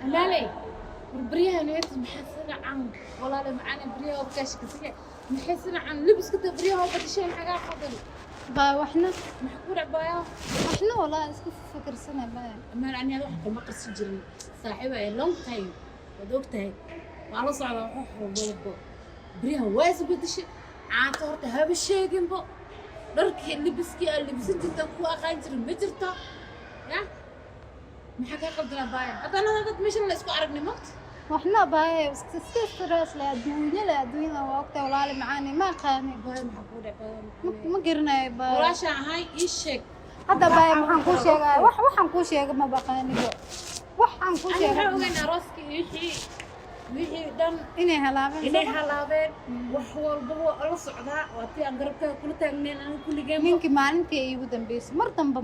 لا لي بريها نيت محسنة عن والله معانا بريها وبكاش كثير محسنة عن لبس كده بريها وبدشين حاجة خضر واحنا محكور عباية والله اسكو فكر سنة باي ما يعني هذا حق ما قص جري صاحبة لون تايم ودوقتها وعلى صعدة روح وبلبو بريها وايز بدشين عاطورت هاب الشيء جنبه درك لبسكي اللبس انت تكو اقاجر مجرتا يا محكا قلتنا باي حتى انا هذا مش اللي اسكو عرفني موت واحنا باي استرس لا الدنيا وقتها ولا معاني ما قاني باي محكور عباية ما قرنا باي ولا شيء هاي ايشك هذا باي ما حنكون شيء waxaan ku sheegay ma baqaanibo waxaan ku sheegay أنا أقول أروسكي ويحي دم inay halaabeen إني حلابين وحول بوا الله صعدا وأتي أقربك كل تجنين أنا كل جيم ninkii maalintii iigu dambeysay mar damba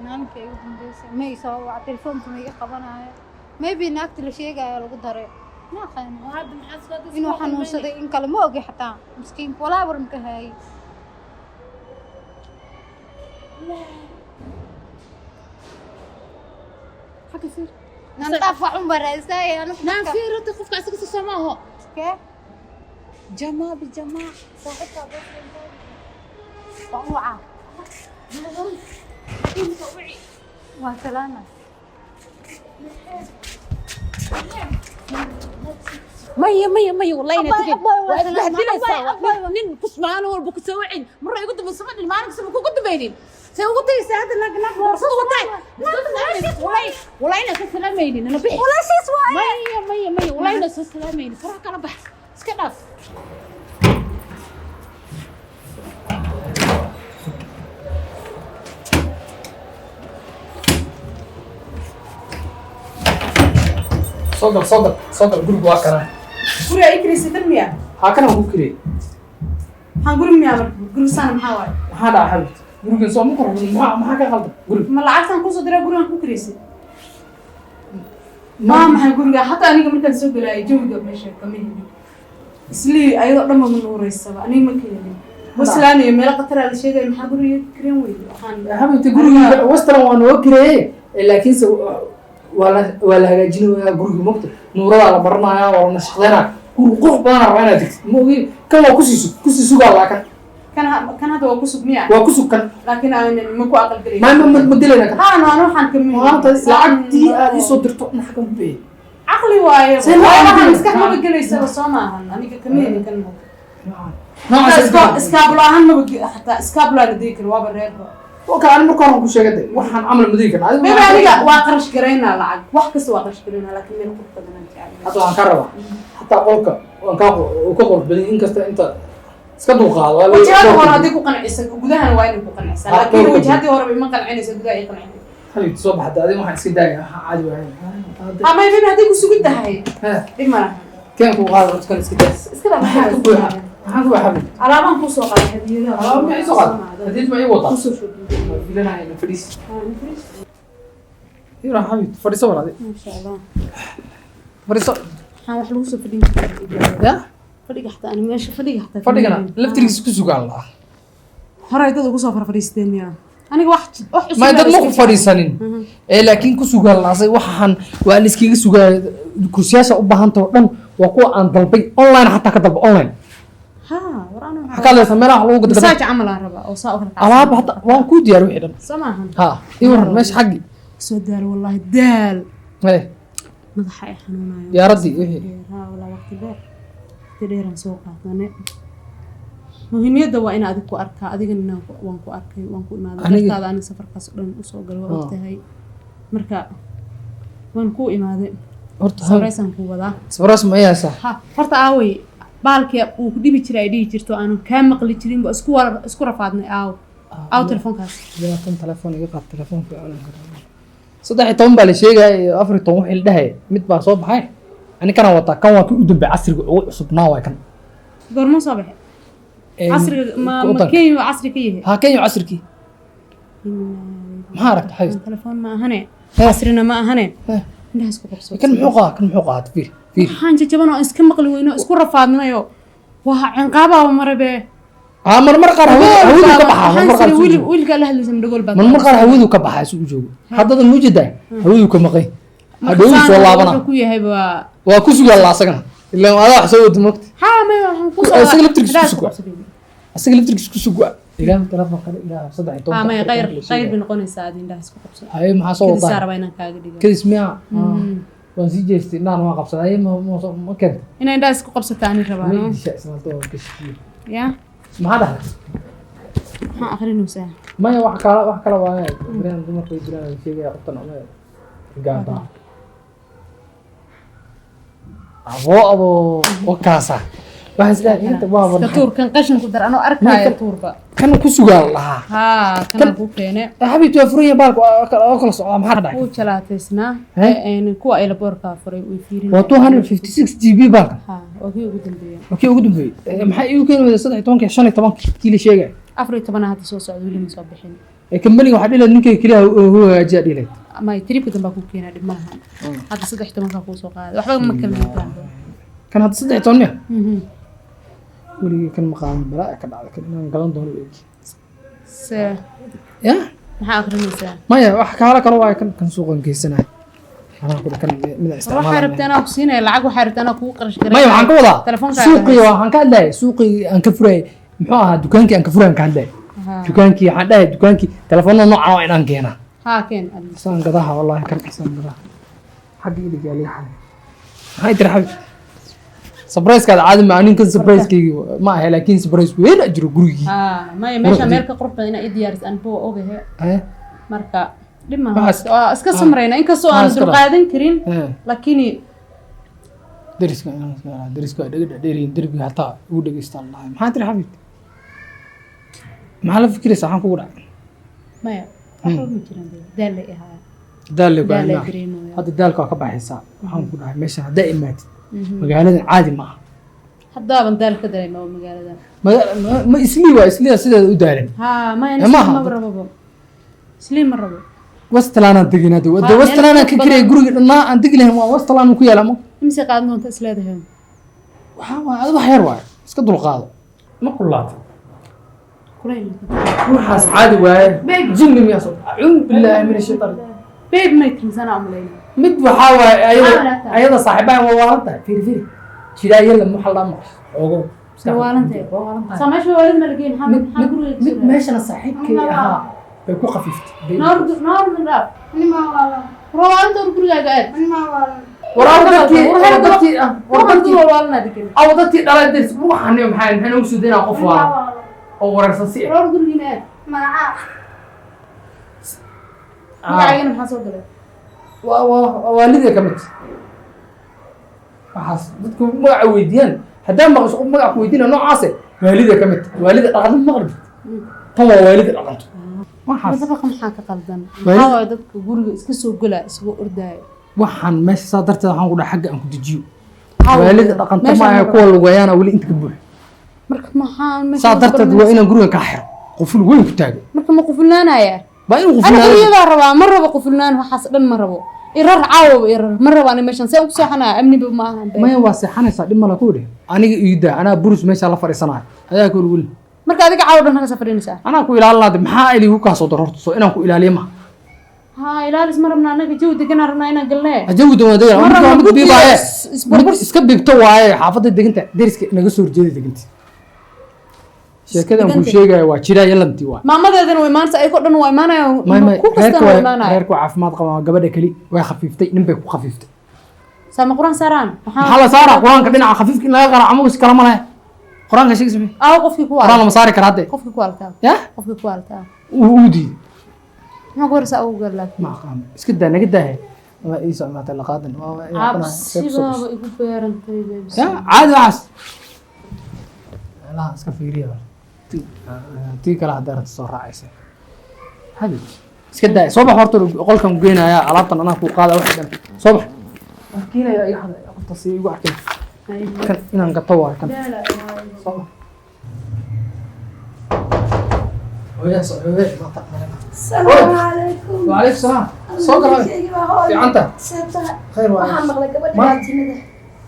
maalintii iigu dambeysay may soo wac telefoonka ma iga qabanayo maybe naagta la sheegayo lagu daray ma aqaan وهذا محاسبة inuu xanuunsaday in kale ma ogi xataa miskiinka walaa warmka haayay حكي فيه ننطفى عمر ازاي انا نعم في رد خوف كاسك تسمعه كيف جماعة بجماعة صاحبها بس طوعة حكي مطوعي وسلامة مية والله إنها تجي وأتبهدلها نين كسمانه والبكسوعين مرة يقدم من صمد المالك سمكوا قدم بينين سووا قدم يساعد لك ورصد وطاي والله إنها سلامين أنا بحث ولا شيء سوى مية والله إنها سلامين صراحة أنا بحث سكناف صدق قول واكنا guri ay kiriisatan miya هاكنا هو كري waxaan guri miya marka guri sana maxaa waay هذا حبيبي قول سو مكر ما حاجه غلط قول ma lacagtan ku soo diray gurigan ku kiriisay ma maxay guriga hataa aniga markaan soo galay jawiga meesha kamid isli ayadoo dhan ma nuureysaba aniga ma keenin waslaaniyo meel qatar la sheegay maxaa guriga kireen weey waxaan حبيبتي قول وستر وانا وكري لكن ولا هجينه قول مكت نورا على برنايا ولا نشخلنا قول قرب انا ربنا دك مو كان كوسيسو قال kan hada waa ku sugmiya وكسو كان laakiin aan ma ku aqal galay ما مدلنا كان aan waxaan kamid maanta lacagtii aad isoo dirto naxkan bee aqli waaye Seen waxaan waa iska xaba galaysa soo maahan aniga kamid kan noocaas iskaabul ahaan ma hataa iskaabul la deekan waa bareerba وكان مركون ku sheegay waxaan amal madiikan baba aniga waa qarash gareynaa lacag wax kasta waa qarash gareynaa laakiin meel qof badan aan jecel hadda waan ka rabaa hatta qolka waan ka qol badan in kasta inta iska duqaad waa wajahada hore hadii ku qancisa gudahan waa inay ku qancisa laakiin wajahadii hore ma qancinaysa gudaha ay qancinaysa hal soo baxda adin waxaan iska daaya caadi waa ama baba hadii ku sugid tahay ha dhig ma laha keen ku qaad dadka iska daaya iska daa maxaa ku buuxa maxaa ku xabib alaabaan ku soo qaday hadiyadaha alaab ma soo qaad hadii ma ay wada ku soo shubay filanahay fadhiis yara xabib fadhiiso walaad ma sha Allah fadhiiso waxaan wax lagu soo fadhin karaa ya fadhiga xataa ani meesha fadhiga xataa fadhigana laftigiisa ku sugaan la hore dad ugu soo farfadhiisteen miya aniga wax ma dad ma ku fadhiisanin laakiin ku sugaan laasay waxaan waa la iskiga sugaa kursiyaasha u baahanto dhan waa kuwa aan dalbay online xataa ka dalba online ha war ana xakaa la sameeyaa lagu gudbay masaaj camal aan rabaa oo saa u kala alaab hada waan ku diyaar wixii dhan samahan ha ii waran meesha xaqi soo daal wallahi daal ee madaxa ay xanuunayo diyaaradii wixii ha wala waqti dheer aan soo qaadane muhiimiyada waa in aad ku arkaa adigana waan ku arkay waan ku imaaday dadkaada aan safarkaas dhan u soo galay waa ogtahay marka waan ku imaaday horta sabraysan ku wadaa sabras ma yaasa ha horta aaway baalkii uu ku dhibi jiray dhigi jirto aanu ka maqli jirin ba isku rafaadnay aaw telefoonkaas tan telefoon iga qaad telefoonka aan karaa 13 baa la sheegay 14 wixii la dhahay mid baa soo baxay ani kana wata kan waa ku u dambe casriga ugu cusubnaa waa kan goorma soo baxay casriga ma keenyo casri ka yahay ha keenyo casriki ma aragta hay telefoon ma ahane casrina ma ahane indaas ku qabso kan muxuu qaad fiir waxaan jajaban oo iska maqli weyno isku rafaadnayo waa cinqaaba marabe marmar qaar hawadu ka baxaa marmar qaar wiilka la hadlaysan dhagool baa marmar qaar hawadu ka baxaa isu joogo haddada mujida hawadu ka maqay hadhow soo laabana ku yahay waa ku sugaa la asagana ilaa adaa wax soo wada magta ma waxaan ku soo asaga laftirkiisa ku sugaa ilaa telefoon kale ilaa 13 ma qayr bin noqonaysa aad indhaas ku qabsan ay maxaa soo wadaa saar bayna kaaga dhigo kadis miya waan sii jeestay inaan waa qabsaday ma keento inay indhaas ku qabsataan rabaan ya maxaa dhahay maxaa akhrinaysaa maya wax kala waaye biraan dumarka jiraan sheegaya qoftan ama gaanta abo wakaasa waxa isla inta waa tuurkan qashin ku dar anoo arkaayo tuurba kan ku sugaal lahaa kan ku keene xabiibti waa furaya baalka oo kala socda maxaa dhahay uu jalaateysna kuwa ay laboorka furay way fiirin waa 256 GB baalka okey ugu dambeeyay maxay igu keenaysaa 13 15 kii la sheegay 14 hadda soo socdo wili ma soo bixin kambaniga waxa dhilay ninkay kaliya oo hagaajiya dhilay ama tripka damba ku keenay dhib maaha hadda 13 ka ku soo qaaday waxba ma kala midaan kan hadda 13 miya weli kan maqaan balaa ka dhacday kan inaan galan doono ya maxaa akhrinaysaa maya wax kala waa kan suuqan geysanaay anaa ku kan mid isticmaal waxa rabtaan ku siinay lacag waxa rabtaan ku qarash garay maya waxaan ka wadaa suuqii waxaan ka hadlay suuqii aan ka furay muxuu ahaa dukaankii aan ka furay aan ka hadlay dukaankii waxaan dhahay dukaankii telefoonada nooca waa inaan keenaa keen saan gadaha wallahi kan saan gadaha xagga ila gaalay hay dirxab surprise kaad caadi ma anin kan surprise kii ma aha laakiin surprise weyn ajiro gurigi maya meesha meel ka qurux badan ay diyaaris aan boo ogahay marka dhima waa iska samrayna in kasto aan dul qaadan karin laakiin dariska dhaga dheerin darbiga hataa ugu dhageystaan lahayn maxaa tiri xabiib maxaa la fikiraysa waxaan kugu dhacay maya waxa ma jiraan daal ay ahaa daal hadda daalka waa ka baxaysaa waxaan ku dhahay meesha hadda imaatid magaalada caadi ma aha haddaaban daal ka dareema magaalada ma islii waa islii sideeda u daalan maya ma rabo islii ma rabo westland aan deginaa de westland aan ka kiraya guriga dhannaa aan degi lahayn waa westland ku yaala ma imse qaadan doonta isleedahay waxaa waay ad wax yar waay iska dulqaado ma kulaato ruuxaas caadi waaye jinni miyaa soo acuudu billaahi min ashaytaan beeb may timsana amlayna mid waxaa waaye ayada saaxiibaan waa waalan tahay firi jiraa yalla maxalla ma ogo sameesha waalid malageen maxaa guriga mid meeshana saaxiibkay ahaa bay ku qafiiftay noor anima wala roonto gurigaaga aad anima wala waraadtii walna digin awdati dhalay dis waxaan maxay u sudina qof waa oo wararsan si roor guriga aad magaca magacaagana maxaa soo galay waalidii ka mid waxaas dadku magaca weydiiyaan haddaan maqasho qof magaca ku weydiina noocaase waalida ka mid waalida dhaqan maqrib tan waa waalida dhaqanto waxaas maxaa ka qaldan maxaa waa dadka guriga iska soo gala isoo ordaayo waxaan meesha saa darteed waxaan ku dhahay xagga aan ku dejiyo waalida dhaqanto ma aha kuwa lugayaana weli inta ka buux marka maxaa saa darteed waa inaan guriga ka xiro qoful weyn ku taago marka ma qufulnaanaya baa inuu qufulnaanaya aniga rabaa ma rabo qufulnaan waxaas dhan ma rabo irar caawo irar ma rabo ani meeshan see u seexanaa amniba ma ahan maya waa seexanaysaa dhib mala ku dheh aniga iida anaa burus meesha la fadhiisanayo ayaa ku weli marka adiga caawo dhan halka fadhiinaysaa anaa ku ilaalinaade maxaa iligu kaa soo darorto soo inaan ku ilaaliyo ma ilaalis ma rabnaa anaga jawi deganaa rabnaa inaan galnee jawi degan mid biibaaye iska biibto waaye xaafadda deganta deriska naga soo horjeeda deganta sheekadan ku sheegaya waa jiraa yalantii waa maamadeedana way maanta ay ko dhan waa imaanayaan ku kastaan waa imaanayaan reerku caafimaad qaba gabadha kali way khafiiftay nin bay ku khafiiftay sama quraan saaraan maxaa la saaraa quraanka dhinaca khafiifka in laga qaraaco ama kala malahay quraanka sheeg samee qofkii ku waa quraan lama saari karaa hadda qofkii ku altaa ya qofkii ku altaa uu diiday maxaa gorsa ugu galaa ma aqaan iska daa naga daa ma iisa ma ta la qaadan absiba igu beerantay ya caadi waas la iska fiiriyo tii kala hadda soo raacaysa hadi iska daa soo bax horta qolkan geenaya alaabtan anaa ku qaada wax dhan soo bax kiinaya ay hada qofta si igu arkay kan inaan gato waa kan soo bax ويا صاحبي السلام عليكم وعليكم السلام صوت في عنده خير waxaan maqlay gabadha jimada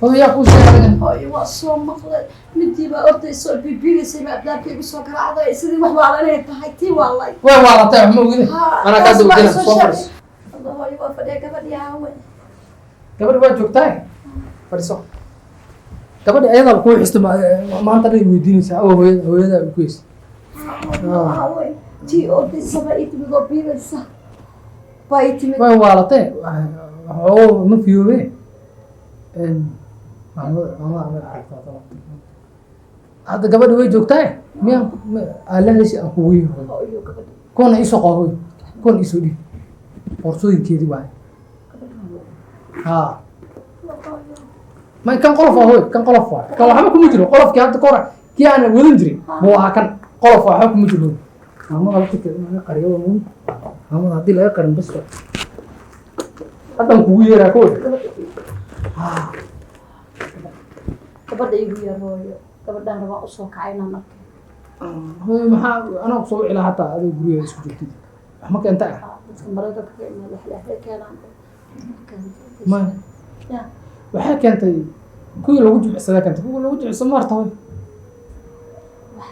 yaa kuu sheegay hooyo waa soo maqlay midii baa ordaysoo bibigaysay baa abdaabka igu soo garaacday sidii wax waa lanay tahay tii waa lay way waalatay wax ma ogid anaa kaa dawdana soo fadhiso hooyo waa fadhiya gabadhii haawe gabadhi waa joogtaa fadhiso gabadhi ayadaa kuu xista maanta dhan weydiinaysaa oo hooyadaa ku heysa haawe tii ordaysaba ii timid oo biigaysa baa ii timid way waalatay oo ma fiyoobe hadda gabadhi way joogtaa miya aalahaysi aan kugu yihi hooyo gabadhi kuwana iisoo qor kuwana iisoo dhiib qorsooyinkeedii waaye haa ma kan qolof waa hooy kan qolof waa kan waxba kuma jiro qolofkii hadda kahor kii aan wadan jirin buu ahaa kan qolof waxba kuma jiro maamada laftirkeeda laga qariyo muun maamada haddii laga qarin bas haddan kugu yeeraa kood gabadha igu yar hooyo gabadhaan rabaa usoo kacayna marka hooy maxaa anaa kusoo wicilaa hataa adiga gurigeeda isku joogtid wax ma keenta ah dadka maraykanka ka imaada xilaaxday keenaan ma waxay keentay kuwii lagu jimicsadaa keentay kuwa lagu jimicsado maarta hooy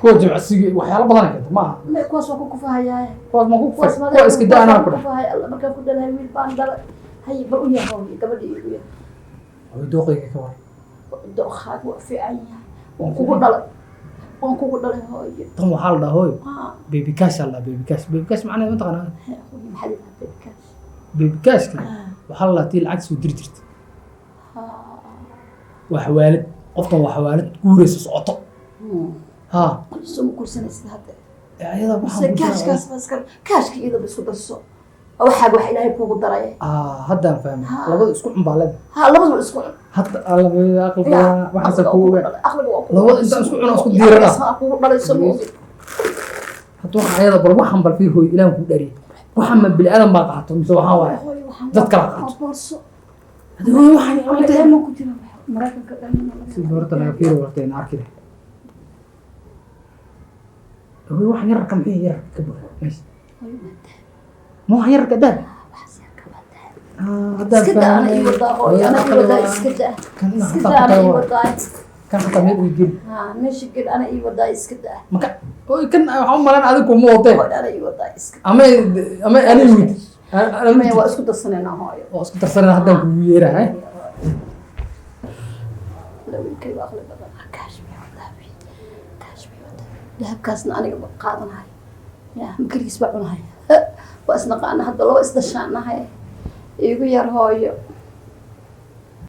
kuwa jimicsiga waxyaalo badan keentay ma aha kuwaas waa ku kufahayaaye kuwaas ma ku kuwa iska da anaa ku kufahay alla markaan ku dhalahay wiil baan dhalay hay bal u yar hooyo gabadha igu yar hooy dooqayga ka war dooqaad waa fiican yahay waan kugu dhalay hooyo tan waxaa la dhahaa hooy baby cash la dhahaa baby cash macnaheed ma taqaanaa maxaa la dhahaa baby cashka waxaa la dhahaa tii lacag soo diri jirta waa xawaalad qofkan waa xawaalad guuraysa socoto ها سو كورسنيس هذا ayada waxa kaashkaas maskar kaashka iyada isku darso waxa wax ilaahay kugu daray hadda fahmay labada isku cunbaalada labada isku hadda labada aqalka waxa ku ogaa aqalka labada inta isku cuna isku diirana kugu dhalay soo hadda waxa ayada bal waxan bal fiir hooy ilaahay ku dhari waxa ma bil aadan ba qaato mise waxa waay dad kala qaato hada hooy waxan ma ku jira maraykanka dhalin si horta laga fiiro wartay in arkay هو واحد يركب معي يركب ماشي مو يركب ده هذا انا يوضا انا يوضا اسكدا انا يوضا كان حتى ميد ويجيب ماشي كده انا يوضا اسكدا ما كان هو كان عمر انا عادكم مو وطي انا يوضا اسكدا اما انا ويد انا waa isku darsanayna hooyo oo isku darsanayna hadda ku yeerahay lawilkay waa aqli badan dahabkaasna aniga ba qaadanahay yaa makaliis baa cunahay waa isnaqaana hadda loo isdashaanahay igu yar hooyo